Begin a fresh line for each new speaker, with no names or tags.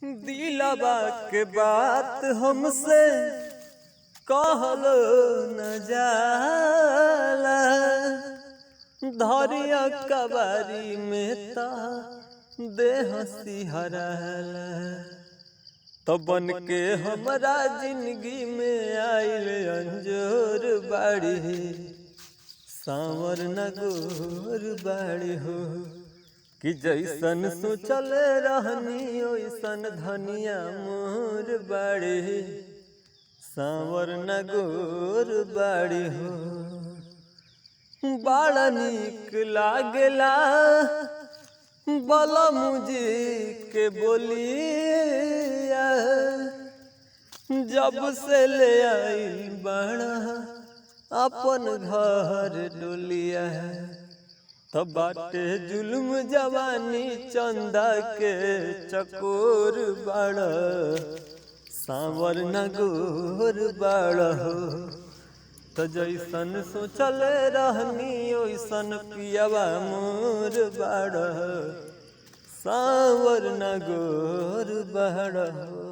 दिलवा के बात हमसे कहलो न जाला, धरिया कबारी में ता देह सिहराला। तो बन के हमरा जिंदगी में आइल अंजोर बाड़ी, सांवर न गोर बाड़ी हो कि जैसन सोचल रहनी ओइसन धनिया मोर बाड़ी, सांवर न गोर बाड़ी हो। बड़ा नीक लागेला बला मुझे के बोलिया, जब से ले आई बड़ा अपन घर डोलिया। तब बाटे जुल्म जवानी चंदा के चकोर बड़ा, सांवर न गोर बड़ा हो। तो जैसन सोचल रहनी ओइसन पियवा मोर बड़ा, सांवर न गोर बड़ा हो।